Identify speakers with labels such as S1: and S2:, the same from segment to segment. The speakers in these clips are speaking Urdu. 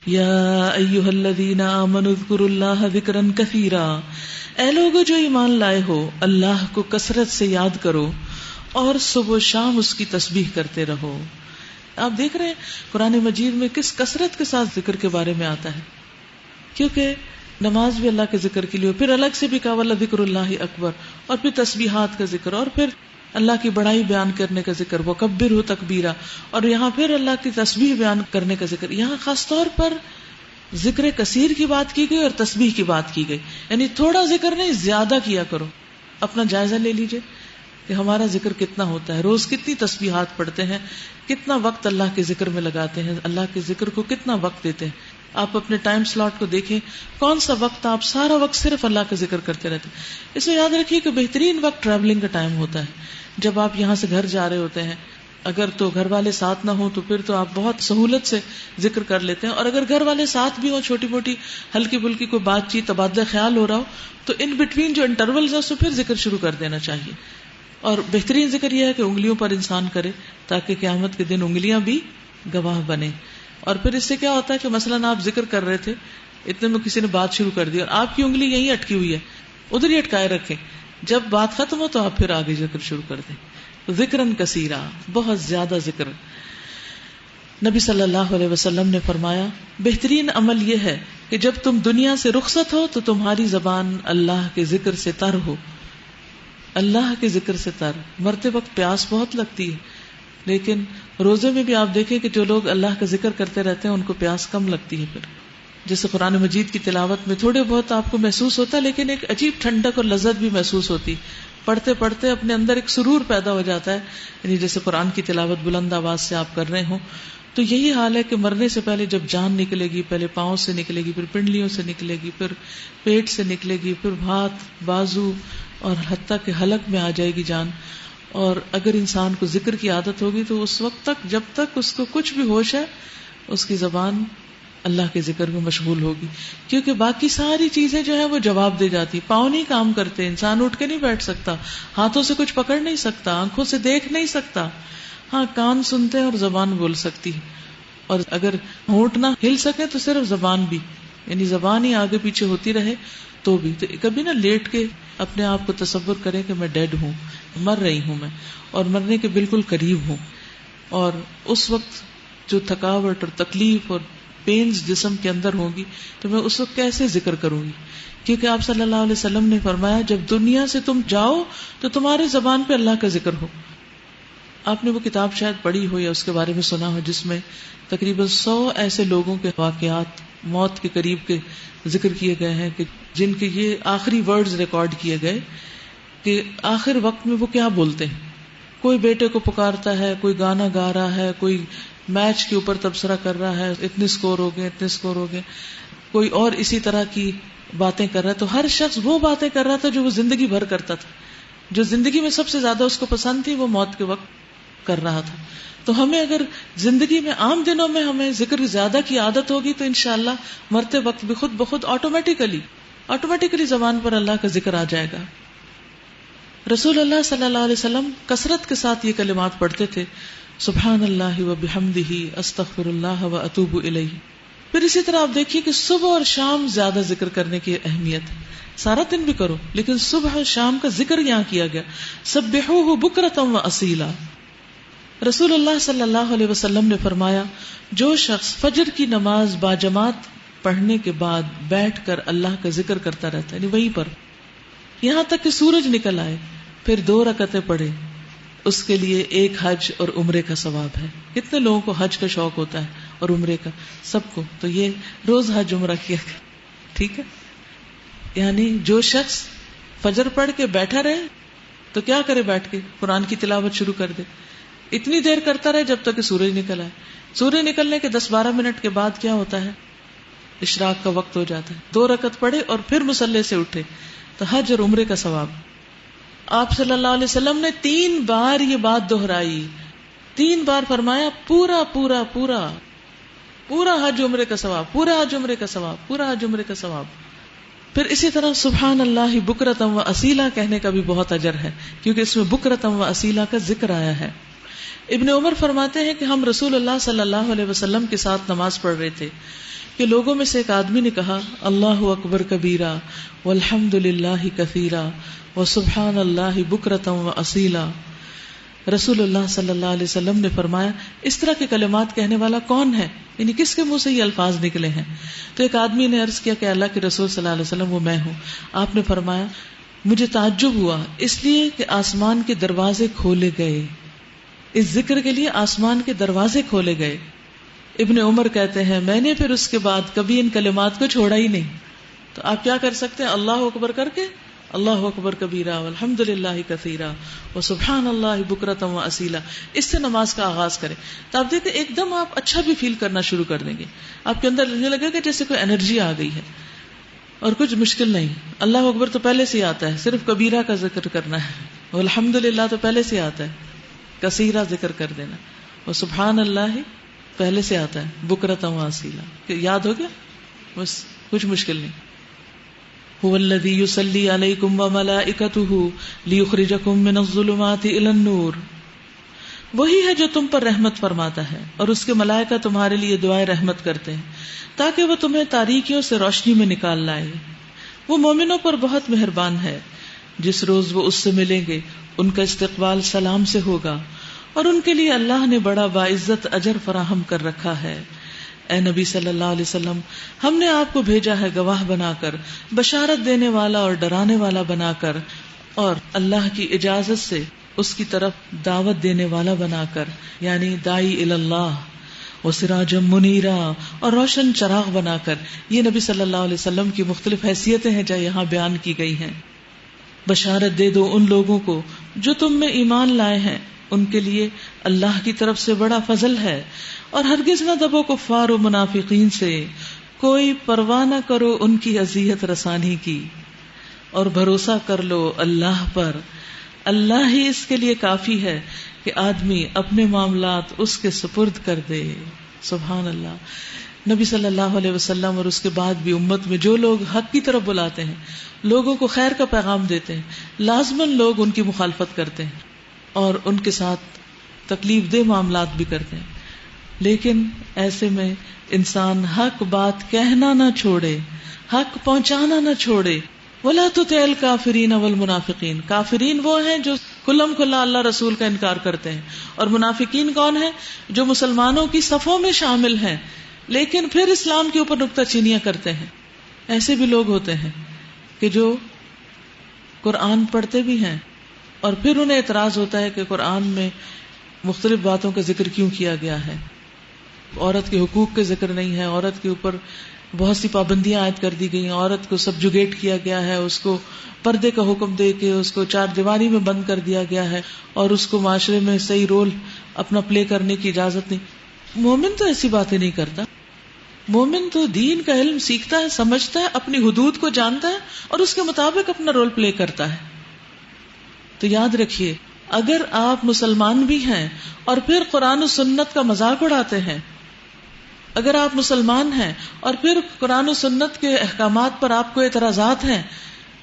S1: یا ایھا الذین آمنوا اذکروا اللہ ذکرا کثیرا، اے لوگو جو ایمان لائے ہو، اللہ کو کثرت سے یاد کرو اور صبح و شام اس کی تسبیح کرتے رہو. آپ دیکھ رہے ہیں قرآن مجید میں کس کثرت کے ساتھ ذکر کے بارے میں آتا ہے، کیونکہ نماز بھی اللہ کے ذکر کے لیے، پھر الگ سے بھی کہا وَلَذِکْرُ اللَّہِ اکبر، اور پھر تسبیحات کا ذکر، اور پھر اللہ کی بڑائی بیان کرنے کا ذکر، وَكَبِّرْهُ تَكْبِيرًا، اور یہاں پھر اللہ کی تسبیح بیان کرنے کا ذکر. یہاں خاص طور پر ذکر کثیر کی بات کی گئی اور تسبیح کی بات کی گئی، یعنی تھوڑا ذکر نہیں، زیادہ کیا کرو. اپنا جائزہ لے لیجئے کہ ہمارا ذکر کتنا ہوتا ہے، روز کتنی تسبیحات پڑھتے ہیں، کتنا وقت اللہ کے ذکر میں لگاتے ہیں، اللہ کے ذکر کو کتنا وقت دیتے ہیں. آپ اپنے ٹائم سلاٹ کو دیکھیں، کون سا وقت آپ سارا وقت صرف اللہ کا ذکر کرتے رہتے ہیں. اس میں یاد رکھیے کہ بہترین وقت ٹریولنگ کا ٹائم ہوتا ہے، جب آپ یہاں سے گھر جا رہے ہوتے ہیں. اگر تو گھر والے ساتھ نہ ہوں تو پھر تو آپ بہت سہولت سے ذکر کر لیتے ہیں، اور اگر گھر والے ساتھ بھی ہوں، چھوٹی موٹی ہلکی پھلکی کوئی بات چیت تبادلہ خیال ہو رہا ہو، تو ان بٹوین جو انٹرولز ہیں اس میں پھر ذکر شروع کر دینا چاہیے. اور بہترین ذکر یہ ہے کہ انگلیوں پر انسان کرے، تاکہ قیامت کے دن انگلیاں بھی گواہ بنے. اور پھر اس سے کیا ہوتا ہے کہ مثلاً آپ ذکر کر رہے تھے، اتنے میں کسی نے بات شروع کر دی اور آپ کی انگلی یہیں اٹکی ہوئی ہے، ادھر ہی اٹکائے رکھیں، جب بات ختم ہو تو آپ پھر آگے ذکر شروع کر دیں. ذکرن کثیرا، بہت زیادہ ذکر. نبی صلی اللہ علیہ وسلم نے فرمایا بہترین عمل یہ ہے کہ جب تم دنیا سے رخصت ہو تو تمہاری زبان اللہ کے ذکر سے تر ہو. اللہ کے ذکر سے تر. مرتے وقت پیاس بہت لگتی ہے، لیکن روزے میں بھی آپ دیکھیں کہ جو لوگ اللہ کا ذکر کرتے رہتے ہیں ان کو پیاس کم لگتی ہے. پھر جیسے قرآن مجید کی تلاوت میں تھوڑے بہت آپ کو محسوس ہوتا ہے، لیکن ایک عجیب ٹھنڈک اور لذت بھی محسوس ہوتی. پڑھتے پڑھتے اپنے اندر ایک سرور پیدا ہو جاتا ہے، یعنی جیسے قرآن کی تلاوت بلند آواز سے آپ کر رہے ہوں. تو یہی حال ہے کہ مرنے سے پہلے جب جان نکلے گی، پہلے پاؤں سے نکلے گی، پھر پنڈلیوں سے نکلے گی، پھر پیٹ سے نکلے گی، پھر ہاتھ، بازو اور حتیٰ کہ حلق میں آ جائے گی جان. اور اگر انسان کو ذکر کی عادت ہوگی تو اس وقت تک، جب تک اس کو کچھ بھی ہوش ہے، اس کی زبان اللہ کے ذکر میں مشغول ہوگی، کیونکہ باقی ساری چیزیں جو ہیں وہ جواب دے جاتی. پاؤں نہیں کام کرتے، انسان اٹھ کے نہیں بیٹھ سکتا، ہاتھوں سے کچھ پکڑ نہیں سکتا، آنکھوں سے دیکھ نہیں سکتا. ہاں، کان سنتے ہیں اور زبان بول سکتی ہے، اور اگر ہونٹ نہ ہل سکے تو صرف زبان بھی، یعنی زبان ہی آگے پیچھے ہوتی رہے تو بھی. تو کبھی نہ لیٹ کے اپنے آپ کو تصور کریں کہ میں ڈیڈ ہوں، مر رہی ہوں میں، اور مرنے کے بالکل قریب ہوں. اور اس وقت جو تھکاوٹ اور تکلیف اور پینز جسم کے اندر ہوگی تو میں اس وقت کیسے ذکر کروں گی؟ کیونکہ آپ صلی اللہ علیہ وسلم نے فرمایا جب دنیا سے تم جاؤ تو تمہاری زبان پہ اللہ کا ذکر ہو. آپ نے وہ کتاب شاید پڑھی ہو یا اس کے بارے میں سنا ہو، جس میں تقریباً 100 ایسے لوگوں کے واقعات موت کے قریب کے ذکر کیے گئے ہیں کہ جن کے یہ آخری ورڈز ریکارڈ کیے گئے کہ آخر وقت میں وہ کیا بولتے ہیں. کوئی بیٹے کو پکارتا ہے، کوئی گانا گا رہا ہے، کوئی میچ کے اوپر تبصرہ کر رہا ہے، اتنے سکور ہو گئے، اتنے سکور ہو گئے، کوئی اور اسی طرح کی باتیں کر رہا ہے. تو ہر شخص وہ باتیں کر رہا تھا جو وہ زندگی بھر کرتا تھا، جو زندگی میں سب سے زیادہ اس کو پسند تھی، وہ موت کے وقت کر رہا تھا. تو ہمیں اگر زندگی میں عام دنوں میں ہمیں ذکر زیادہ کی عادت ہوگی تو انشاءاللہ مرتے وقت بھی خود بخود آٹومیٹیکلی زبان پر اللہ کا ذکر آ جائے گا. رسول اللہ صلی اللہ علیہ وسلم کثرت کے ساتھ یہ کلمات پڑھتے تھے، سبحان اللہ و بحمدہ، استغفر اللہ و اتوب الیہ. پھر اسی طرح آپ دیکھیے کہ صبح اور شام زیادہ ذکر کرنے کی اہمیت ہے. سارا دن بھی کرو لیکن صبح اور شام کا ذکر یہاں کیا گیا. سبحوہ بکرۃ و اصیلا. رسول اللہ صلی اللہ علیہ وسلم نے فرمایا جو شخص فجر کی نماز باجماعت پڑھنے کے بعد بیٹھ کر اللہ کا ذکر کرتا رہتا ہے، یعنی وہیں پر یہاں تک کہ سورج نکل آئے، پھر 2 رکعتیں پڑھے، اس کے لیے 1 حج اور عمرے کا ثواب ہے. کتنے لوگوں کو حج کا شوق ہوتا ہے اور عمرے کا؟ سب کو. تو یہ روز حج عمرہ کیا گیا، ٹھیک ہے. یعنی جو شخص فجر پڑھ کے بیٹھا رہے تو کیا کرے؟ بیٹھ کے قرآن کی تلاوت شروع کر دے، اتنی دیر کرتا رہے جب تک کہ سورج نکل آئے. سورج نکلنے کے 10-12 منٹ کے بعد کیا ہوتا ہے؟ اشراق کا وقت ہو جاتا ہے. 2 رکعت پڑھے اور پھر مصلی سے اٹھے تو حج اور عمرے کا ثواب. آپ صلی اللہ علیہ وسلم نے 3 بار یہ بات دہرائی، 3 بار فرمایا پورا پورا پورا پورا حج عمرے کا ثواب، پورا حج عمرے کا ثواب، پورا حج عمرے کا ثواب. پھر اسی طرح سبحان اللہ بکرۃ و اصیلا کہنے کا بھی بہت اجر ہے، کیونکہ اس میں بکرۃ و اصیلا کا ذکر آیا ہے. ابن عمر فرماتے ہیں کہ ہم رسول اللہ صلی اللہ علیہ وسلم کے ساتھ نماز پڑھ رہے تھے کہ لوگوں میں سے ایک آدمی نے کہا اللہ اکبر کبیرا والحمد للہ کثیرا وسبحان اللہ بکرۃ واصیلا. رسول اللہ صلی اللہ علیہ وسلم نے فرمایا اس طرح کے کلمات کہنے والا کون ہے، یعنی کس کے منہ سے یہ الفاظ نکلے ہیں؟ تو ایک آدمی نے عرض کیا کہ اللہ کے رسول صلی اللہ علیہ وسلم وہ میں ہوں. آپ نے فرمایا مجھے تعجب ہوا اس لیے کہ آسمان کے دروازے کھولے گئے، اس ذکر کے لیے آسمان کے دروازے کھولے گئے. ابن عمر کہتے ہیں میں نے پھر اس کے بعد کبھی ان کلمات کو چھوڑا ہی نہیں. تو آپ کیا کر سکتے ہیں، اللہ اکبر کر کے اللہ اکبر کبیرہ والحمد للہ کثیرہ وسبحان اللہ بکرۃ واصیلا، اس سے نماز کا آغاز کریں. تو آپ دیکھیں ایک دم آپ اچھا بھی فیل کرنا شروع کر دیں گے، آپ کے اندر لگنے لگے کہ جیسے کوئی انرجی آ گئی ہے. اور کچھ مشکل نہیں، اللہ اکبر تو پہلے سے آتا ہے، صرف کبیرہ کا ذکر کرنا ہے. والحمد للہ تو پہلے سے آتا ہے، کثیرہ ذکر کر دینا. وسبحان اللہ پہلے سے آتا ہے، بکرۃ واصیلا یاد ہو گیا، بس کچھ مشکل نہیں. هو الذی یصلی علیکم وملائکتہ لیخرجکم من الظلمات الی النور، وہی ہے جو تم پر رحمت فرماتا ہے اور اس کے ملائکہ تمہارے لیے دعائیں رحمت کرتے ہیں تاکہ وہ تمہیں تاریکیوں سے روشنی میں نکال لائے. وہ مومنوں پر بہت مہربان ہے، جس روز وہ اس سے ملیں گے ان کا استقبال سلام سے ہوگا اور ان کے لیے اللہ نے بڑا باعزت اجر فراہم کر رکھا ہے. اے نبی صلی اللہ علیہ وسلم، ہم نے آپ کو بھیجا ہے گواہ بنا کر، بشارت دینے والا اور ڈرانے والا بنا کر، اور اللہ کی اجازت سے اس کی طرف دعوت دینے والا بنا کر، یعنی داعی الی اللہ، وسراجا منیرا، اور روشن چراغ بنا کر. یہ نبی صلی اللہ علیہ وسلم کی مختلف حیثیتیں ہیں جو یہاں بیان کی گئی ہیں. بشارت دے دو ان لوگوں کو جو تم میں ایمان لائے ہیں، ان کے لیے اللہ کی طرف سے بڑا فضل ہے، اور ہرگز نہ دبو کفار و منافقین سے، کوئی پرواہ نہ کرو ان کی اذیت رسانی کی، اور بھروسہ کر لو اللہ پر، اللہ ہی اس کے لیے کافی ہے کہ آدمی اپنے معاملات اس کے سپرد کر دے. سبحان اللہ. نبی صلی اللہ علیہ وسلم اور اس کے بعد بھی امت میں جو لوگ حق کی طرف بلاتے ہیں، لوگوں کو خیر کا پیغام دیتے ہیں، لازماً لوگ ان کی مخالفت کرتے ہیں اور ان کے ساتھ تکلیف دہ معاملات بھی کرتے ہیں. لیکن ایسے میں انسان حق بات کہنا نہ چھوڑے، حق پہنچانا نہ چھوڑے. وَلَا تُطِعِ الْكَافِرِينَ وَالْمُنَافِقِينَ، کافرین وہ ہیں جو کھلم کھلا اللہ رسول کا انکار کرتے ہیں، اور منافقین کون ہیں؟ جو مسلمانوں کی صفوں میں شامل ہیں لیکن پھر اسلام کے اوپر نکتہ چینیاں کرتے ہیں. ایسے بھی لوگ ہوتے ہیں کہ جو قرآن پڑھتے بھی ہیں اور پھر انہیں اعتراض ہوتا ہے کہ قرآن میں مختلف باتوں کا ذکر کیوں کیا گیا ہے، عورت کے حقوق کے ذکر نہیں ہے، عورت کے اوپر بہت سی پابندیاں عائد کر دی گئی ہیں، عورت کو سبجوگیٹ کیا گیا ہے، اس کو پردے کا حکم دے کے اس کو چار دیواری میں بند کر دیا گیا ہے، اور اس کو معاشرے میں صحیح رول اپنا پلے کرنے کی اجازت نہیں. مومن تو ایسی باتیں نہیں کرتا. مومن تو دین کا علم سیکھتا ہے، سمجھتا ہے، اپنی حدود کو جانتا ہے اور اس کے مطابق اپنا رول پلے کرتا ہے. تو یاد رکھیے، اگر آپ مسلمان بھی ہیں اور پھر قرآن و سنت کا مذاق اڑاتے ہیں، اگر آپ مسلمان ہیں اور پھر قرآن و سنت کے احکامات پر آپ کو اعتراضات ہیں،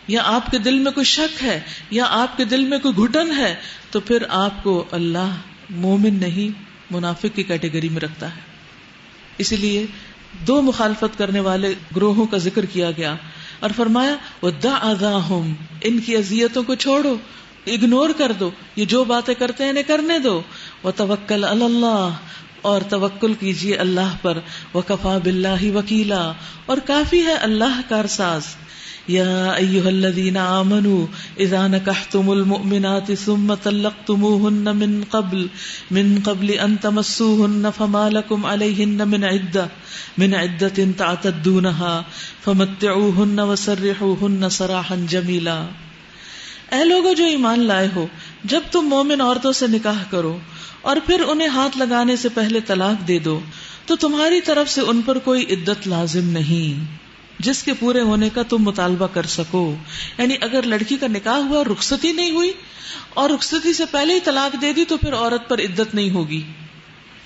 S1: یا آپ کے دل میں کوئی شک ہے، یا آپ کے دل میں کوئی گھٹن ہے، تو پھر آپ کو اللہ مومن نہیں منافق کی کیٹیگری میں رکھتا ہے. اسی لیے دو مخالفت کرنے والے گروہوں کا ذکر کیا گیا اور فرمایا وَدَعْ أَذَاهُمْ، ان کی اذیتوں کو چھوڑو، اگنور کر دو، یہ جو باتیں کرتے ہیں انہیں کرنے دو. وَتَوَكَّلْ عَلَى اللَّهِ، اور توکل کیجیے اللہ پر. وَكَفَى بِاللَّهِ وَكِيلًا، اور کافی ہے اللہ کارساز. یا ایھا الذین آمنوا اذا نکحتم المؤمنات ثم طلقتموهن من قبل ان تمسوهن فما لكم عليهن من عدة تعتدونها فمتعوهن وسرحوهن سراحا جمیلا. اے لوگو جو ایمان لائے ہو، جب تم مومن عورتوں سے نکاح کرو اور پھر انہیں ہاتھ لگانے سے پہلے طلاق دے دو تو تمہاری طرف سے ان پر کوئی عدت لازم نہیں جس کے پورے ہونے کا تم مطالبہ کر سکو. یعنی اگر لڑکی کا نکاح ہوا، رخصتی نہیں ہوئی اور رخصتی سے پہلے ہی طلاق دے دی تو پھر عورت پر عدت نہیں ہوگی.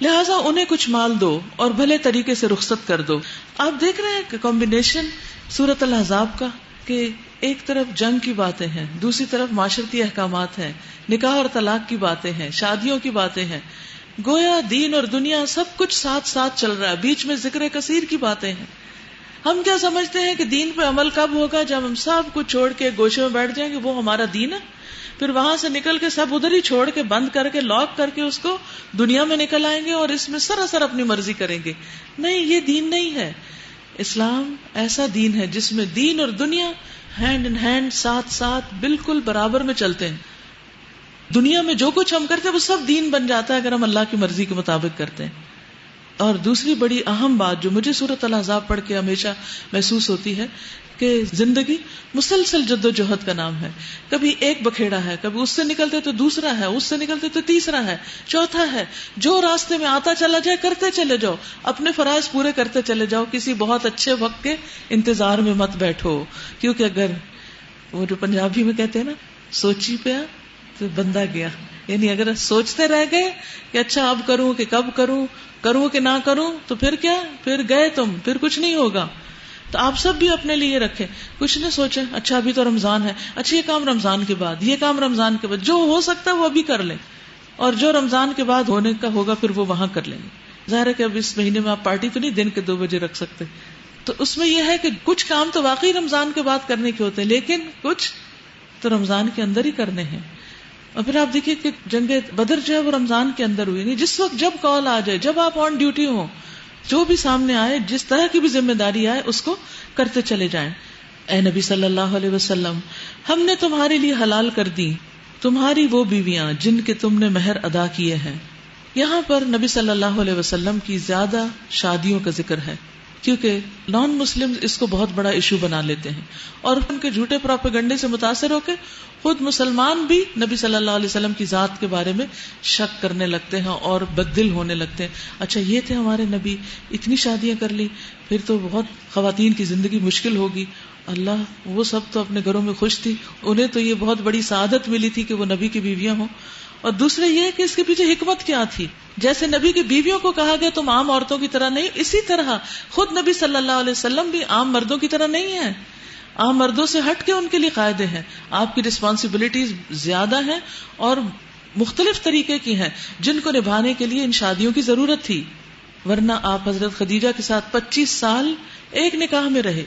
S1: لہٰذا انہیں کچھ مال دو اور بھلے طریقے سے رخصت کر دو. آپ دیکھ رہے ہیں کہ کمبینیشن سورۃ الاحزاب کا، کہ ایک طرف جنگ کی باتیں ہیں، دوسری طرف معاشرتی احکامات ہیں، نکاح اور طلاق کی باتیں ہیں، شادیوں کی باتیں ہیں. گویا دین اور دنیا سب کچھ ساتھ ساتھ چل رہا ہے، بیچ میں ذکر کثیر کی باتیں ہیں. ہم کیا سمجھتے ہیں کہ دین پہ عمل کب ہوگا؟ جب ہم سب کچھ چھوڑ کے گوشے میں بیٹھ جائیں گے وہ ہمارا دین ہے، پھر وہاں سے نکل کے سب ادھر ہی چھوڑ کے بند کر کے لاک کر کے اس کو دنیا میں نکل آئیں گے اور اس میں سراسر اپنی مرضی کریں گے. نہیں، یہ دین نہیں ہے. اسلام ایسا دین ہے جس میں دین اور دنیا ہینڈ ان ہینڈ، ساتھ ساتھ بالکل برابر میں چلتے ہیں. دنیا میں جو کچھ ہم کرتے ہیں وہ سب دین بن جاتا ہے اگر ہم اللہ کی مرضی کے مطابق کرتے ہیں. اور دوسری بڑی اہم بات جو مجھے سورۃ الاحزاب پڑھ کے ہمیشہ محسوس ہوتی ہے کہ زندگی مسلسل جد و جہد کا نام ہے. کبھی ایک بکھیڑا ہے، کبھی اس سے نکلتے تو دوسرا ہے، اس سے نکلتے تو تیسرا ہے، چوتھا ہے. جو راستے میں آتا چلا جائے کرتے چلے جاؤ، اپنے فرائض پورے کرتے چلے جاؤ. کسی بہت اچھے وقت کے انتظار میں مت بیٹھو، کیونکہ اگر وہ جو پنجابی میں کہتے ہیں نا سوچی پیا تو بندہ گیا، یعنی اگر سوچتے رہ گئے کہ اچھا اب کروں کہ کب کروں، کروں کہ نہ کروں، تو پھر کیا، پھر گئے تم، پھر کچھ نہیں ہوگا. تو آپ سب بھی اپنے لیے رکھیں، کچھ نہ سوچیں اچھا ابھی تو رمضان ہے، اچھا یہ کام رمضان کے بعد، یہ کام رمضان کے بعد، جو ہو سکتا ہے وہ ابھی کر لیں، اور جو رمضان کے بعد ہونے کا ہوگا پھر وہ وہاں کر لیں گے. ظاہر ہے کہ اب اس مہینے میں آپ پارٹی تو نہیں دن کے 2 بجے رکھ سکتے، تو اس میں یہ ہے کہ کچھ کام تو واقعی رمضان کے بعد کرنے کے ہوتے ہیں، لیکن کچھ تو رمضان کے اندر ہی کرنے ہیں. اور پھر آپ دیکھیے کہ جنگ بدر جو ہے وہ رمضان کے اندر ہوئی، نہیں جس وقت جب کال آ جائے، جب آپ آن ڈیوٹی ہوں، جو بھی سامنے آئے، جس طرح کی بھی ذمہ داری آئے اس کو کرتے چلے جائیں. اے نبی صلی اللہ علیہ وسلم، ہم نے تمہارے لیے حلال کر دی تمہاری وہ بیویاں جن کے تم نے مہر ادا کیے ہیں. یہاں پر نبی صلی اللہ علیہ وسلم کی زیادہ شادیوں کا ذکر ہے، کیونکہ نان مسلم اس کو بہت بڑا ایشو بنا لیتے ہیں اور ان کے جھوٹے پروپیگنڈے سے متاثر ہو کے خود مسلمان بھی نبی صلی اللہ علیہ وسلم کی ذات کے بارے میں شک کرنے لگتے ہیں اور بددل ہونے لگتے ہیں. اچھا یہ تھے ہمارے نبی، اتنی شادیاں کر لی، پھر تو بہت خواتین کی زندگی مشکل ہوگی. اللہ، وہ سب تو اپنے گھروں میں خوش تھی، انہیں تو یہ بہت بڑی سعادت ملی تھی کہ وہ نبی کی بیویاں ہوں. اور دوسرے یہ کہ اس کے پیچھے حکمت کیا تھی. جیسے نبی کی بیویوں کو کہا گیا تم عام عورتوں کی طرح نہیں، اسی طرح خود نبی صلی اللہ علیہ وسلم بھی عام مردوں کی طرح نہیں ہیں. عام مردوں سے ہٹ کے ان کے لیے قاعدے ہیں، آپ کی رسپانسبلٹیز زیادہ ہیں اور مختلف طریقے کی ہیں جن کو نبھانے کے لیے ان شادیوں کی ضرورت تھی. ورنہ آپ حضرت خدیجہ کے ساتھ 25 سال ایک نکاح میں رہے،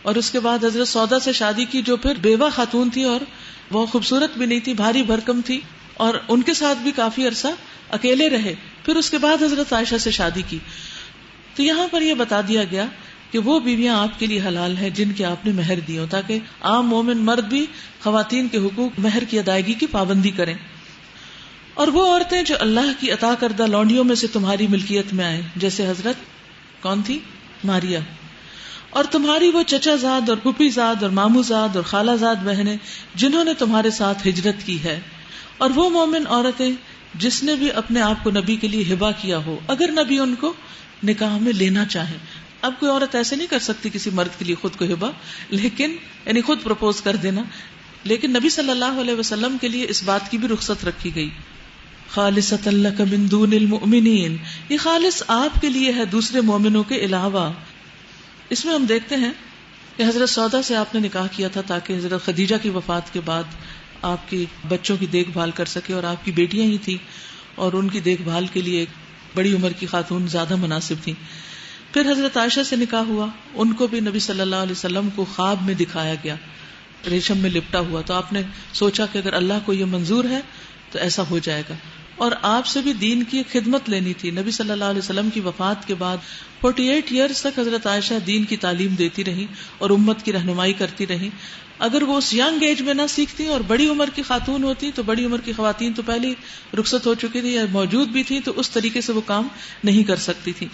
S1: اور اس کے بعد حضرت سودا سے شادی کی جو پھر بیوہ خاتون تھی اور وہ خوبصورت بھی نہیں تھی، بھاری بھرکم تھی، اور ان کے ساتھ بھی کافی عرصہ اکیلے رہے. پھر اس کے بعد حضرت عائشہ سے شادی کی. تو یہاں پر یہ بتا دیا گیا کہ وہ بیویاں آپ کے لیے حلال ہیں جن کے آپ نے مہر دی ہو، تاکہ عام مومن مرد بھی خواتین کے حقوق مہر کی ادائیگی کی پابندی کریں. اور وہ عورتیں جو اللہ کی عطا کردہ لونڈیوں میں سے تمہاری ملکیت میں آئیں، جیسے حضرت کون تھی؟ ماریا. اور تمہاری وہ چچا زاد اور پھوپھی زاد اور مامو زاد اور خالہ زاد بہنیں جنہوں نے تمہارے ساتھ ہجرت کی ہے، اور وہ مومن عورتیں جس نے بھی اپنے آپ کو نبی کے لیے ہبہ کیا ہو، اگر نبی ان کو نکاح میں لینا چاہیں. اب کوئی عورت ایسے نہیں کر سکتی کسی مرد کے لیے خود کو ہبہ، لیکن یعنی خود پرپوز کر دینا، لیکن نبی صلی اللہ علیہ وسلم کے لیے اس بات کی بھی رخصت رکھی گئی. خالصۃ لک من دون المؤمنین، یہ خالص آپ کے لیے ہے دوسرے مومنوں کے علاوہ. اس میں ہم دیکھتے ہیں کہ حضرت سودا سے آپ نے نکاح کیا تھا تاکہ حضرت خدیجہ کی وفات کے بعد آپ کی بچوں کی دیکھ بھال کر سکے، اور آپ کی بیٹیاں ہی تھیں اور ان کی دیکھ بھال کے لیے ایک بڑی عمر کی خاتون زیادہ مناسب تھی. پھر حضرت عائشہ سے نکاح ہوا، ان کو بھی نبی صلی اللہ علیہ وسلم کو خواب میں دکھایا گیا ریشم میں لپٹا ہوا. تو آپ نے سوچا کہ اگر اللہ کو یہ منظور ہے تو ایسا ہو جائے گا. اور آپ سے بھی دین کی خدمت لینی تھی. نبی صلی اللہ علیہ وسلم کی وفات کے بعد 48 ایئرز تک حضرت عائشہ دین کی تعلیم دیتی رہی اور امت کی رہنمائی کرتی رہی. اگر وہ اس ینگ ایج میں نہ سیکھتی اور بڑی عمر کی خاتون ہوتی تو بڑی عمر کی خواتین تو پہلے رخصت ہو چکی تھی یا موجود بھی تھی، تو اس طریقے سے وہ کام نہیں کر سکتی تھی.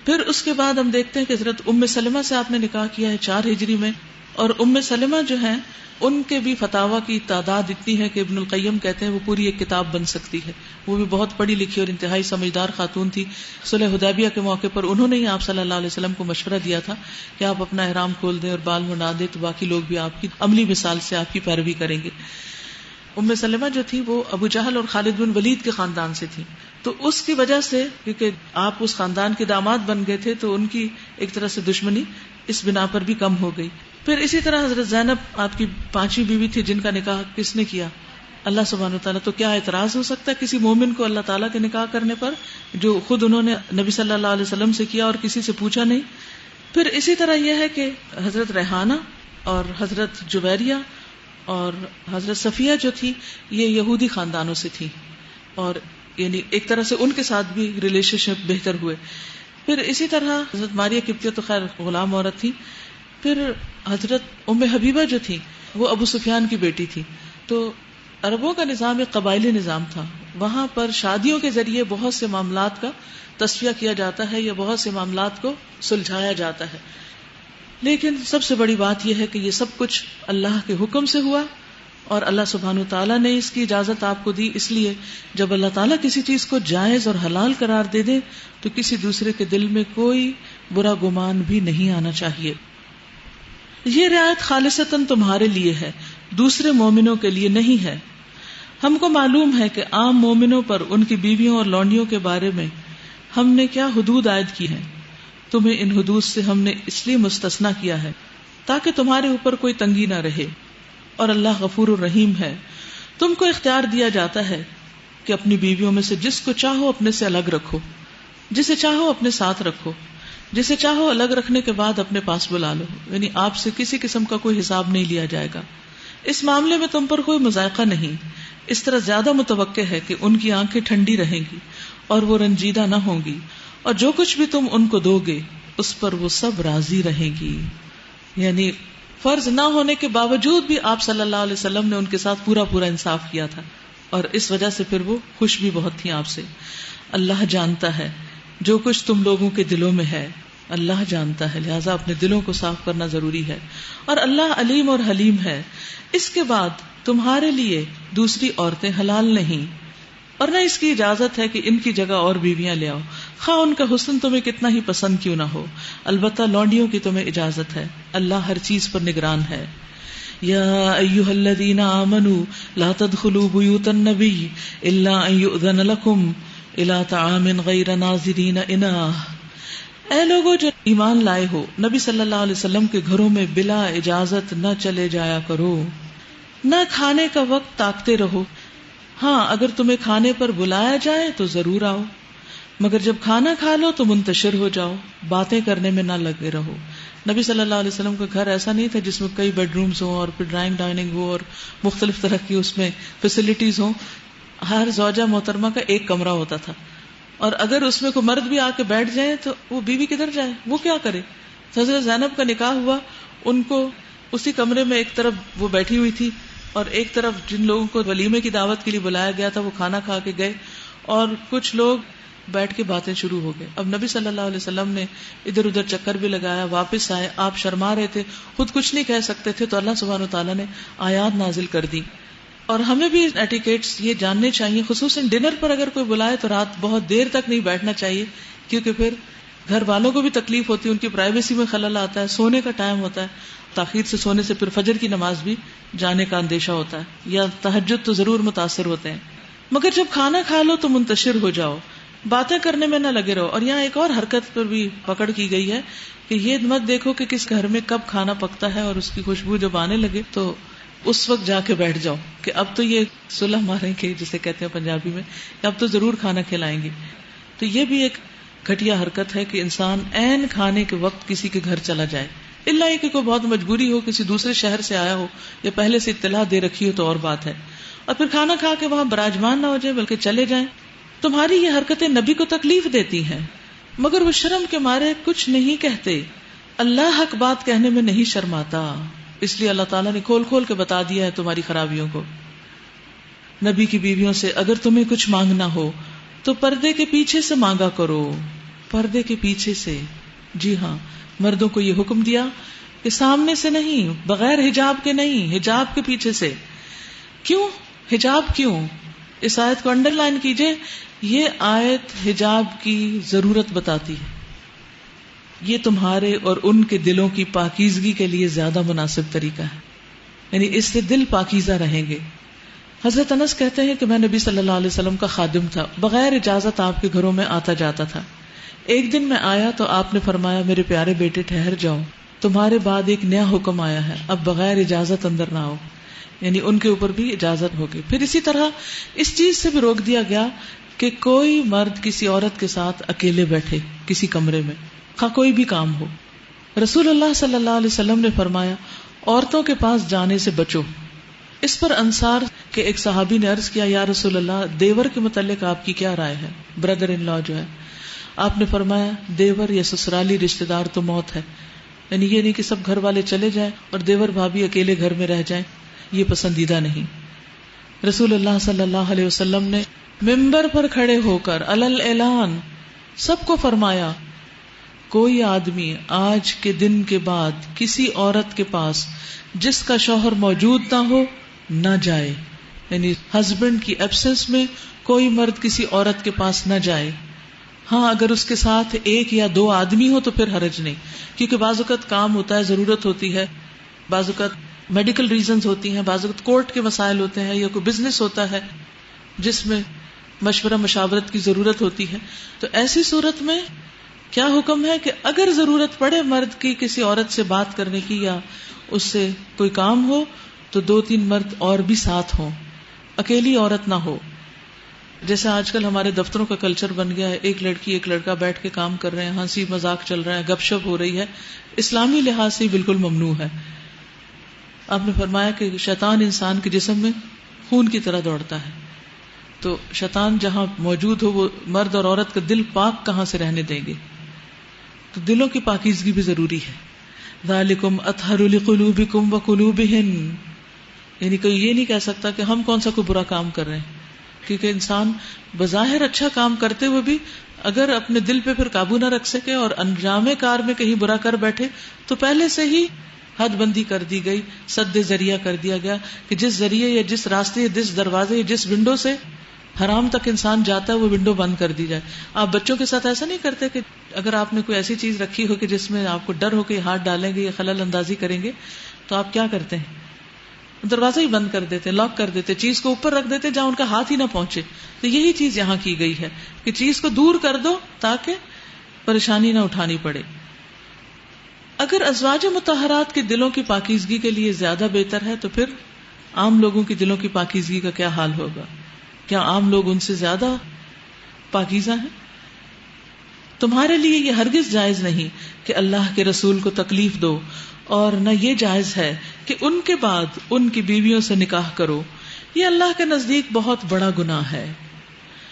S1: پھر اس کے بعد ہم دیکھتے ہیں کہ حضرت ام سلمہ سے آپ نے نکاح کیا ہے 4 ہجری میں. اور ام سلمہ جو ہیں ان کے بھی فتاوی کی تعداد اتنی ہے کہ ابن القیم کہتے ہیں وہ پوری ایک کتاب بن سکتی ہے. وہ بھی بہت پڑھی لکھی اور انتہائی سمجھدار خاتون تھی. صلح حدیبیہ کے موقع پر انہوں نے ہی آپ صلی اللہ علیہ وسلم کو مشورہ دیا تھا کہ آپ اپنا احرام کھول دیں اور بال منڈا دیں تو باقی لوگ بھی آپ کی عملی مثال سے آپ کی پیروی کریں گے. ام سلمہ جو تھی وہ ابو جہل اور خالد بن ولید کے خاندان سے تھی، تو اس کی وجہ سے کیونکہ آپ اس خاندان کے داماد بن گئے تھے تو ان کی ایک طرح سے دشمنی اس بنا پر بھی کم ہو گئی. پھر اسی طرح حضرت زینب آپ کی 5ویں بیوی تھی جن کا نکاح کس نے کیا؟ اللہ سبحانہ وتعالیٰ تو کیا اعتراض ہو سکتا ہے کسی مومن کو اللہ تعالیٰ کے نکاح کرنے پر جو خود انہوں نے نبی صلی اللہ علیہ وسلم سے کیا اور کسی سے پوچھا نہیں. پھر اسی طرح یہ ہے کہ حضرت ریحانہ اور حضرت جویریہ اور حضرت صفیہ جو تھی یہ یہودی خاندانوں سے تھی اور یعنی ایک طرح سے ان کے ساتھ بھی ریلیشن شپ بہتر ہوئے. پھر اسی طرح حضرت ماریہ قبطیہ تو خیر غلام عورت تھی. پھر حضرت ام حبیبہ جو تھی وہ ابو سفیان کی بیٹی تھی. تو عربوں کا نظام ایک قبائلی نظام تھا. وہاں پر شادیوں کے ذریعے بہت سے معاملات کا تصفیہ کیا جاتا ہے یا بہت سے معاملات کو سلجھایا جاتا ہے. لیکن سب سے بڑی بات یہ ہے کہ یہ سب کچھ اللہ کے حکم سے ہوا اور اللہ سبحانہ تعالیٰ نے اس کی اجازت آپ کو دی. اس لیے جب اللہ تعالیٰ کسی چیز کو جائز اور حلال قرار دے دے تو کسی دوسرے کے دل میں کوئی برا گمان بھی نہیں آنا چاہیے. یہ رعایت خالصتاً تمہارے لیے ہے, دوسرے مومنوں کے لیے نہیں ہے. ہم کو معلوم ہے کہ عام مومنوں پر ان کی بیویوں اور لونڈیوں کے بارے میں ہم نے کیا حدود عائد کی ہیں. تمہیں ان حدود سے ہم نے اس لیے مستثنا کیا ہے تاکہ تمہارے اوپر کوئی تنگی نہ رہے, اور اللہ غفور الرحیم ہے. تم کو اختیار دیا جاتا ہے کہ اپنی بیویوں میں سے جس کو چاہو اپنے سے الگ رکھو, جسے چاہو اپنے ساتھ رکھو, جسے چاہو الگ رکھنے کے بعد اپنے پاس بلا لو. یعنی آپ سے کسی قسم کا کوئی حساب نہیں لیا جائے گا. اس معاملے میں تم پر کوئی مذائقہ نہیں. اس طرح زیادہ متوقع ہے کہ ان کی آنکھیں ٹھنڈی رہیں گی اور وہ رنجیدہ نہ ہوں گی, اور جو کچھ بھی تم ان کو دو گے اس پر وہ سب راضی رہیں گی. یعنی فرض نہ ہونے کے باوجود بھی آپ صلی اللہ علیہ وسلم نے ان کے ساتھ پورا انصاف کیا تھا, اور اس وجہ سے پھر وہ خوش بھی بہت تھیں آپ سے. اللہ جانتا ہے جو کچھ تم لوگوں کے دلوں میں ہے, اللہ جانتا ہے, لہذا اپنے دلوں کو صاف کرنا ضروری ہے. اور اللہ علیم اور حلیم ہے. اس کے بعد تمہارے لیے دوسری عورتیں حلال نہیں, اور نہ اس کی اجازت ہے کہ ان کی جگہ اور بیویاں لے آؤ, خواہ ان کا حسن تمہیں کتنا ہی پسند کیوں نہ ہو. البتہ لونڈیوں کی تمہیں اجازت ہے, اللہ ہر چیز پر نگران ہے. یا ایھا الذین آمنوا لا تدخلوا بیوت النبی الا ان یؤذن لکم الی طعام غیر ناظرین اناہ. اے لوگو جو ایمان لائے ہو, نبی صلی اللہ علیہ وسلم کے گھروں میں بلا اجازت نہ چلے جایا کرو, نہ کھانے کا وقت تاکتے رہو. ہاں اگر تمہیں کھانے پر بلایا جائے تو ضرور آؤ, مگر جب کھانا کھا لو تو منتشر ہو جاؤ, باتیں کرنے میں نہ لگے رہو. نبی صلی اللہ علیہ وسلم کا گھر ایسا نہیں تھا جس میں کئی بیڈ رومز ہوں اور پھر ڈرائنگ ڈائننگ ہو اور مختلف طرح کی اس میں فیسلٹیز ہوں. ہر زوجہ محترمہ کا ایک کمرہ ہوتا تھا, اور اگر اس میں کوئی مرد بھی آ کے بیٹھ جائے تو وہ بیوی کدھر جائے, وہ کیا کرے. حضرت زینب کا نکاح ہوا, ان کو اسی کمرے میں ایک طرف وہ بیٹھی ہوئی تھی اور ایک طرف جن لوگوں کو ولیمے کی دعوت کے لیے بلایا گیا تھا وہ کھانا کھا کے گئے, اور کچھ لوگ بیٹھ کے باتیں شروع ہو گئے. اب نبی صلی اللہ علیہ وسلم نے ادھر ادھر چکر بھی لگایا, واپس آئے, آپ شرما رہے تھے, خود کچھ نہیں کہہ سکتے تھے, تو اللہ سبحانہ وتعالیٰ نے آیات نازل کر دی. اور ہمیں بھی ایٹیکیٹس یہ جاننے چاہیے, خصوصاً ڈنر پر اگر کوئی بلائے تو رات بہت دیر تک نہیں بیٹھنا چاہیے, کیونکہ پھر گھر والوں کو بھی تکلیف ہوتی ہے, ان کی پرائیویسی میں خلل آتا ہے, سونے کا ٹائم ہوتا ہے, تاخیر سے سونے سے پھر فجر کی نماز بھی جانے کا اندیشہ ہوتا ہے, یا تہجد تو ضرور متاثر ہوتے ہیں. مگر جب کھانا کھا لو تو منتشر ہو جاؤ, باتیں کرنے میں نہ لگے رہو. اور یہاں ایک اور حرکت پر بھی پکڑ کی گئی ہے کہ یہ مت دیکھو کہ کس گھر میں کب کھانا پکتا ہے, اور اس کی خوشبو جب آنے لگے تو اس وقت جا کے بیٹھ جاؤ کہ اب تو یہ صلح ماریں گے, جسے کہتے ہیں پنجابی میں, اب تو ضرور کھانا کھلائیں گے. تو یہ بھی ایک گھٹیا حرکت ہے کہ انسان عین کھانے کے وقت کسی کے گھر چلا جائے, الا یہ کہ کوئی بہت مجبوری ہو, کسی دوسرے شہر سے آیا ہو یا پہلے سے اطلاع دے رکھی ہو تو اور بات ہے, اور پھر کھانا کھا کے وہاں براجمان نہ ہو جائے بلکہ چلے جائیں. تمہاری یہ حرکتیں نبی کو تکلیف دیتی ہیں, مگر وہ شرم کے مارے کچھ نہیں کہتے. اللہ حق بات کہنے میں نہیں شرماتا, اس لیے اللہ تعالیٰ نے کھول کھول کے بتا دیا ہے تمہاری خرابیوں کو. نبی کی بیویوں سے اگر تمہیں کچھ مانگنا ہو تو پردے کے پیچھے سے مانگا کرو, پردے کے پیچھے سے. جی ہاں, مردوں کو یہ حکم دیا کہ سامنے سے نہیں, بغیر حجاب کے نہیں, حجاب کے پیچھے سے. کیوں حجاب کیوں؟ اس آیت کو انڈر لائن کیجئے, یہ آیت حجاب کی ضرورت بتاتی ہے. یہ تمہارے اور ان کے دلوں کی پاکیزگی کے لیے زیادہ مناسب طریقہ ہے, یعنی اس سے دل پاکیزہ رہیں گے. حضرت انس کہتے ہیں کہ میں نبی صلی اللہ علیہ وسلم کا خادم تھا, بغیر اجازت آپ کے گھروں میں آتا جاتا تھا. ایک دن میں آیا تو آپ نے فرمایا, میرے پیارے بیٹے ٹھہر جاؤ, تمہارے بعد ایک نیا حکم آیا ہے, اب بغیر اجازت اندر نہ آؤ. یعنی ان کے اوپر بھی اجازت ہوگی. پھر اسی طرح اس چیز سے بھی روک دیا گیا کہ کوئی مرد کسی عورت کے ساتھ اکیلے بیٹھے کسی کمرے میں، خواہ کوئی بھی کام ہو. رسول اللہ صلی اللہ علیہ وسلم نے فرمایا عورتوں کے پاس جانے سے بچو. اس پر انصار کے ایک صحابی نے عرض کیا یا رسول اللہ دیور کے متعلق آپ کی کیا رائے ہے، بردر ان لا جو ہے. آپ نے فرمایا دیور یا سسرالی رشتہ دار تو موت ہے، یعنی یہ نہیں کہ سب گھر والے چلے جائیں اور دیور بھابھی اکیلے گھر میں رہ جائیں، یہ پسندیدہ نہیں. رسول اللہ صلی اللہ علیہ وسلم نے ممبر پر کھڑے ہو کر علل اعلان سب کو فرمایا کوئی آدمی آج کے دن کے بعد کسی عورت کے پاس جس کا شوہر موجود نہ ہو نہ جائے، یعنی ہسبینڈ کی ایبسنس میں کوئی مرد کسی عورت کے پاس نہ جائے. ہاں اگر اس کے ساتھ ایک یا دو آدمی ہو تو پھر حرج نہیں، کیونکہ بعض اوقات کام ہوتا ہے، ضرورت ہوتی ہے، بعض اوقات میڈیکل ریزنز ہوتی ہیں، بعض اوقات کورٹ کے مسائل ہوتے ہیں، یا کوئی بزنس ہوتا ہے جس میں مشورہ مشاورت کی ضرورت ہوتی ہے. تو ایسی صورت میں کیا حکم ہے کہ اگر ضرورت پڑے مرد کی کسی عورت سے بات کرنے کی یا اس سے کوئی کام ہو تو 2-3 مرد اور بھی ساتھ ہوں، اکیلی عورت نہ ہو. جیسے آج کل ہمارے دفتروں کا کلچر بن گیا ہے، ایک لڑکی ایک لڑکا بیٹھ کے کام کر رہے ہیں، ہنسی مذاق چل رہا ہے، گپ شپ ہو رہی ہے، اسلامی لحاظ سے بالکل ممنوع ہے. آپ نے فرمایا کہ شیطان انسان کے جسم میں خون کی طرح دوڑتا ہے، تو شیطان جہاں موجود ہو وہ مرد اور عورت کا دل پاک کہاں سے رہنے دیں گے. تو دلوں کی پاکیزگی بھی ضروری ہے. ذالکم اطہر لقلوبکم وقلوبہن، یعنی کوئی یہ نہیں کہہ سکتا کہ ہم کون سا کوئی برا کام کر رہے ہیں، کیونکہ انسان بظاہر اچھا کام کرتے ہوئے بھی اگر اپنے دل پہ پھر قابو نہ رکھ سکے اور انجام کار میں کہیں برا کر بیٹھے تو پہلے سے ہی حد بندی کر دی گئی، سد ذریعہ کر دیا گیا کہ جس ذریعے یا جس راستے یا جس دروازے یا جس ونڈو سے حرام تک انسان جاتا ہے وہ ونڈو بند کر دی جائے. آپ بچوں کے ساتھ ایسا نہیں کرتے کہ اگر آپ نے کوئی ایسی چیز رکھی ہو کہ جس میں آپ کو ڈر ہو کہ ہاتھ ڈالیں گے یا خلل اندازی کریں گے تو آپ کیا کرتے ہیں، دروازہ ہی بند کر دیتے، لاک کر دیتے، چیز کو اوپر رکھ دیتے جہاں ان کا ہاتھ ہی نہ پہنچے. تو یہی چیز یہاں کی گئی ہے کہ چیز کو دور کر دو تاکہ پریشانی نہ اٹھانی پڑے. اگر ازواج مطہرات کے دلوں کی پاکیزگی کے لیے زیادہ بہتر ہے تو پھر عام لوگوں کی دلوں کی پاکیزگی کا کیا حال ہوگا؟ کیا عام لوگ ان سے زیادہ پاکیزہ ہیں؟ تمہارے لیے یہ ہرگز جائز نہیں کہ اللہ کے رسول کو تکلیف دو، اور نہ یہ جائز ہے کہ ان کے بعد ان کی بیویوں سے نکاح کرو، یہ اللہ کے نزدیک بہت بڑا گناہ ہے.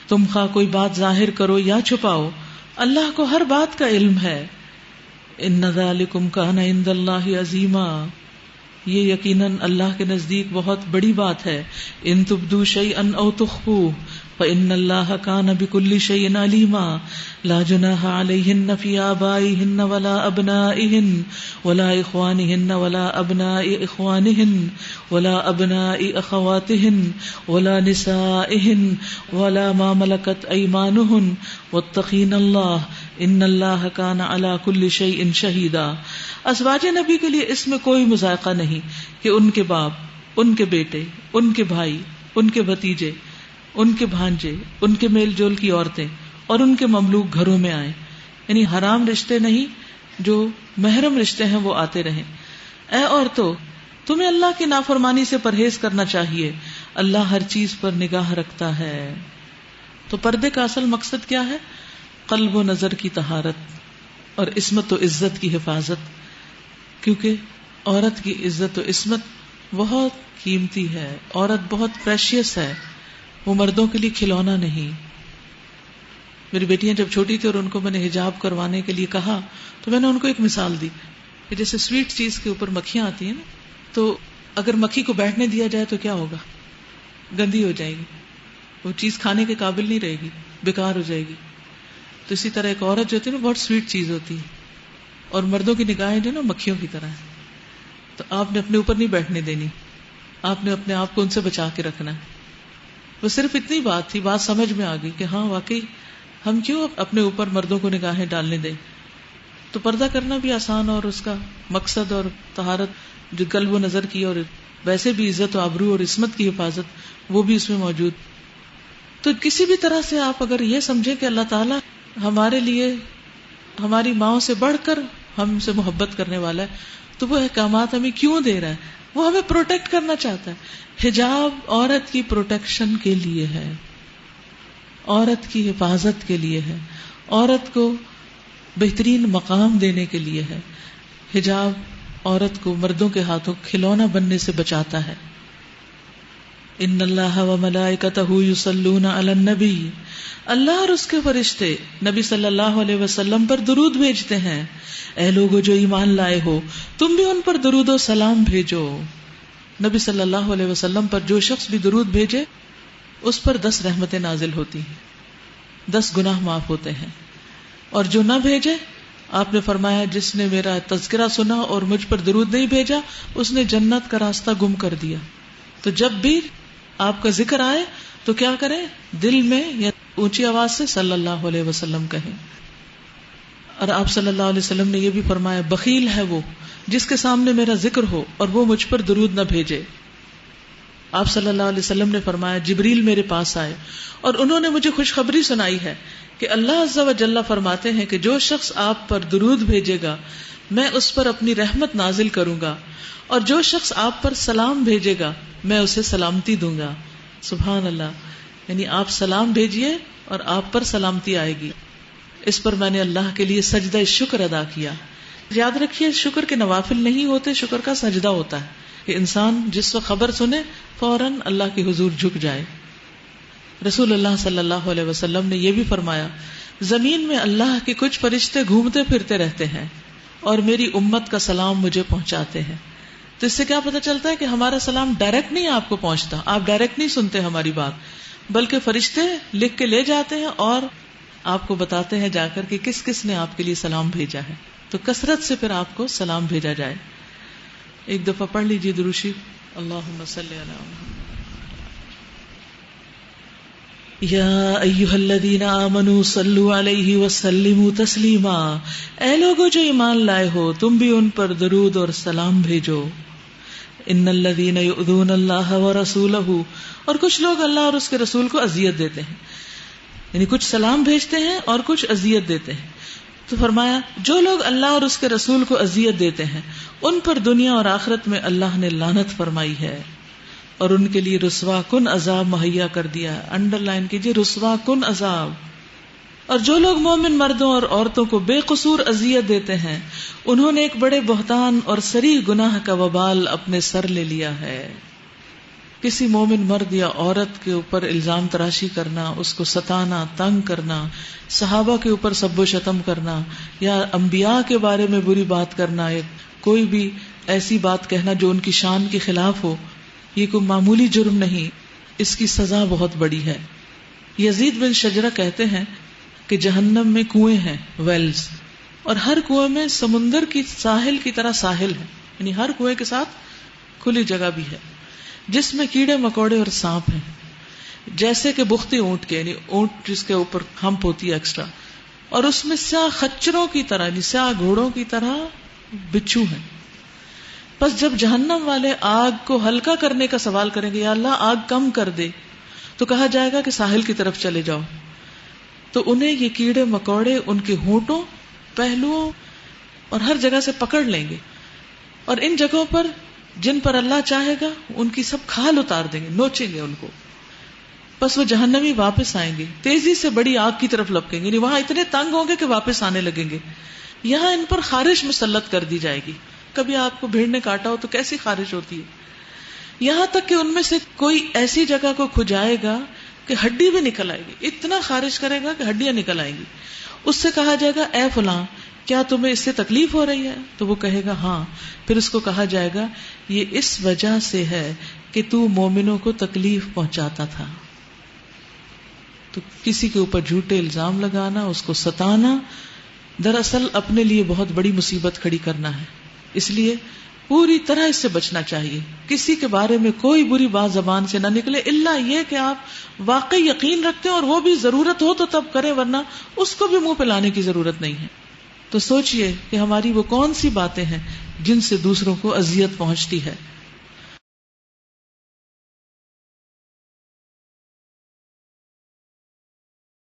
S1: تم خواہ کوئی بات ظاہر کرو یا چھپاؤ، اللہ کو ہر بات کا علم ہے. ان ذالکم کان عند اللہ عظیما، یہ یقیناً اللہ کے نزدیک بہت بڑی بات ہے. ان تبدوا شیئا او تخفوہ فإن اللہ کان بکل شیء علیما. لا جناح علیہن فی آبائہن ولا ابنائہن ولا اخوانہن ولا ابناء اخوانہن ولا ابناء اخواتہن ولا نسائہن ولا ما ملکت ایمانہن واتقین اللہ ان اللہ کان علی کل شیء شہیدا. ازواج نبی کے لیے اس میں کوئی مذائقہ نہیں کہ ان کے باپ، ان کے بیٹے، ان کے بھائی، ان کے بھتیجے، ان کے بھانجے، ان کے میل جول کی عورتیں اور ان کے مملوک گھروں میں آئیں، یعنی حرام رشتے نہیں، جو محرم رشتے ہیں وہ آتے رہیں. اے عورتوں، تمہیں اللہ کی نافرمانی سے پرہیز کرنا چاہیے، اللہ ہر چیز پر نگاہ رکھتا ہے. تو پردے کا اصل مقصد کیا ہے؟ قلب و نظر کی طہارت اور عصمت و عزت کی حفاظت، کیونکہ عورت کی عزت و عصمت بہت قیمتی ہے، عورت بہت پریشیس ہے، وہ مردوں کے لیے کھلونا نہیں. میری بیٹیاں جب چھوٹی تھی اور ان کو میں نے حجاب کروانے کے لیے کہا تو میں نے ان کو ایک مثال دی کہ جیسے سویٹ چیز کے اوپر مکھیاں آتی ہیں نا، تو اگر مکھی کو بیٹھنے دیا جائے تو کیا ہوگا؟ گندی ہو جائے گی، وہ چیز کھانے کے قابل نہیں رہے گی، بیکار ہو جائے گی. تو اسی طرح ایک عورت جو ہوتی ہے نا بہت سویٹ چیز ہوتی ہے، اور مردوں کی نگاہیں جو نا مکھیوں کی طرح ہے. تو آپ نے اپنے اوپر نہیں بیٹھنے دینی، آپ نے اپنے آپ کو ان سے بچا کے رکھنا ہے. وہ صرف اتنی بات تھی، بات سمجھ میں آ گئی کہ ہاں واقعی ہم کیوں اپنے اوپر مردوں کو نگاہیں ڈالنے دیں. تو پردہ کرنا بھی آسان، اور اس کا مقصد اور طہارت جو قلب و نظر کی اور ویسے بھی عزت و آبرو اور عصمت کی حفاظت وہ بھی اس میں موجود. تو کسی بھی طرح سے آپ اگر یہ سمجھیں کہ اللہ تعالیٰ ہمارے لیے ہماری ماؤں سے بڑھ کر ہم سے محبت کرنے والا ہے، تو وہ احکامات ہمیں کیوں دے رہا ہے؟ وہ ہمیں پروٹیکٹ کرنا چاہتا ہے۔ حجاب عورت کی پروٹیکشن کے لیے ہے، عورت کی حفاظت کے لیے ہے، عورت کو بہترین مقام دینے کے لیے ہے۔ حجاب عورت کو مردوں کے ہاتھوں کھلونا بننے سے بچاتا ہے۔ ان اللہ وملائکتہ یصلون علی النبی، اللہ اور اس کے فرشتے نبی صلی اللہ علیہ وسلم پر درود بھیجتے ہیں۔ اے لوگو جو ایمان لائے ہو، تم بھی ان پر درود و سلام بھیجو۔ نبی صلی اللہ علیہ وسلم پر جو شخص بھی درود بھیجے اس پر 10 رحمتیں نازل ہوتی ہیں، 10 گناہ معاف ہوتے ہیں، اور جو نہ بھیجے، آپ نے فرمایا جس نے میرا تذکرہ سنا اور مجھ پر درود نہیں بھیجا اس نے جنت کا راستہ گم کر دیا۔ تو جب بھی آپ کا ذکر آئے تو کیا کریں؟ دل میں یا اونچی آواز سے صلی اللہ علیہ وسلم کہیں۔ اور آپ صلی اللہ علیہ وسلم نے یہ بھی فرمایا بخیل ہے وہ جس کے سامنے میرا ذکر ہو اور وہ مجھ پر درود نہ بھیجے۔ آپ صلی اللہ علیہ وسلم نے فرمایا جبریل میرے پاس آئے اور انہوں نے مجھے خوشخبری سنائی ہے کہ اللہ عز و جل فرماتے ہیں کہ جو شخص آپ پر درود بھیجے گا میں اس پر اپنی رحمت نازل کروں گا، اور جو شخص آپ پر سلام بھیجے گا میں اسے سلامتی دوں گا۔ سبحان اللہ، یعنی آپ سلام بھیجیے اور آپ پر سلامتی آئے گی۔ اس پر میں نے اللہ کے لیے سجدہ شکر ادا کیا۔ یاد رکھیے شکر کے نوافل نہیں ہوتے، شکر کا سجدہ ہوتا ہے کہ انسان جس وقت خبر سنے فوراً اللہ کے حضور جھک جائے۔ رسول اللہ صلی اللہ علیہ وسلم نے یہ بھی فرمایا زمین میں اللہ کے کچھ فرشتے گھومتے پھرتے رہتے ہیں اور میری امت کا سلام مجھے پہنچاتے ہیں۔ تو اس سے کیا پتہ چلتا ہے کہ ہمارا سلام ڈائریکٹ نہیں آپ کو پہنچتا، آپ ڈائریکٹ نہیں سنتے ہماری بات، بلکہ فرشتے لکھ کے لے جاتے ہیں اور آپ کو بتاتے ہیں جا کر کہ کس کس نے آپ کے لیے سلام بھیجا ہے۔ تو کثرت سے پھر آپ کو سلام بھیجا جائے۔ ایک دفعہ پڑھ لیجیے درود شریف، اللہم صلی علی محمد۔ یا ایھا الذین آمنوا صلوا علیہ وسلموا تسلیما، اے لوگو جو ایمان لائے ہو تم بھی ان پر درود اور سلام بھیجو۔ ان الذین یؤذون اللہ ورسولہ، اور کچھ لوگ اللہ اور اس کے رسول کو اذیت دیتے ہیں، یعنی کچھ سلام بھیجتے ہیں اور کچھ اذیت دیتے ہیں۔ تو فرمایا جو لوگ اللہ اور اس کے رسول کو اذیت دیتے ہیں ان پر دنیا اور آخرت میں اللہ نے لعنت فرمائی ہے اور ان کے لیے رسوا کن عذاب مہیا کر دیا ہے۔ انڈر لائن کیجیے رسوا کن عذاب۔ اور جو لوگ مومن مردوں اور عورتوں کو بے قصور اذیت دیتے ہیں انہوں نے ایک بڑے بہتان اور صریح گناہ کا وبال اپنے سر لے لیا ہے۔ کسی مومن مرد یا عورت کے اوپر الزام تراشی کرنا، اس کو ستانا، تنگ کرنا، صحابہ کے اوپر سب و شتم کرنا، یا انبیاء کے بارے میں بری بات کرنا، یا کوئی بھی ایسی بات کہنا جو ان کی شان کے خلاف ہو، یہ کوئی معمولی جرم نہیں، اس کی سزا بہت بڑی ہے۔ یزید بن شجرہ کہتے ہیں کہ جہنم میں کنویں ہیں، ویلز، اور ہر کنویں میں سمندر کی ساحل کی طرح ساحل ہے، یعنی ہر کنویں کے ساتھ کھلی جگہ بھی ہے جس میں کیڑے مکوڑے اور سانپ ہیں، جیسے کہ بختی اونٹ کے، یعنی اونٹ جس کے اوپر ہمپ ہوتی ہے ایکسٹرا، اور اس میں سیاہ خچروں کی طرح، یعنی سیاہ گھوڑوں کی طرح بچھو ہیں۔ بس جب جہنم والے آگ کو ہلکا کرنے کا سوال کریں گے، یا اللہ آگ کم کر دے، تو کہا جائے گا کہ ساحل کی طرف چلے جاؤ، تو انہیں یہ کیڑے مکوڑے ان کے ہونٹوں، پہلوؤں اور ہر جگہ سے پکڑ لیں گے، اور ان جگہوں پر جن پر اللہ چاہے گا ان کی سب کھال اتار دیں گے، نوچیں گے ان کو۔ بس وہ جہنمی واپس آئیں گے، تیزی سے بڑی آگ کی طرف لپکیں گے، یعنی وہاں اتنے تنگ ہوں گے کہ واپس آنے لگیں گے۔ یہاں ان پر خارش مسلط کر دی جائے گی۔ کبھی آپ کو بھیڑ نے کاٹا ہو تو کیسی خارش ہوتی ہے، یہاں تک کہ ان میں سے کوئی ایسی جگہ کو کھجائے گا کہ ہڈی بھی نکل آئے گی، اتنا خارش کرے گا کہ ہڈیاں نکل آئیں گی۔ اس سے کہا جائے گا اے فلاں کیا تمہیں اس سے تکلیف ہو رہی ہے؟ تو وہ کہے گا ہاں۔ پھر اس کو کہا جائے گا یہ اس وجہ سے ہے کہ تو مومنوں کو تکلیف پہنچاتا تھا۔ تو کسی کے اوپر جھوٹے الزام لگانا، اس کو ستانا، دراصل اپنے لیے بہت بڑی مصیبت کھڑی کرنا ہے۔ اس لیے پوری طرح اس سے بچنا چاہیے، کسی کے بارے میں کوئی بری بات زبان سے نہ نکلے، الا یہ کہ آپ واقعی یقین رکھتے ہیں اور وہ بھی ضرورت ہو تو تب کریں، ورنہ اس کو بھی منہ پہ لانے کی ضرورت نہیں ہے۔ تو سوچئے کہ ہماری وہ کون سی باتیں ہیں جن سے دوسروں کو اذیت پہنچتی ہے۔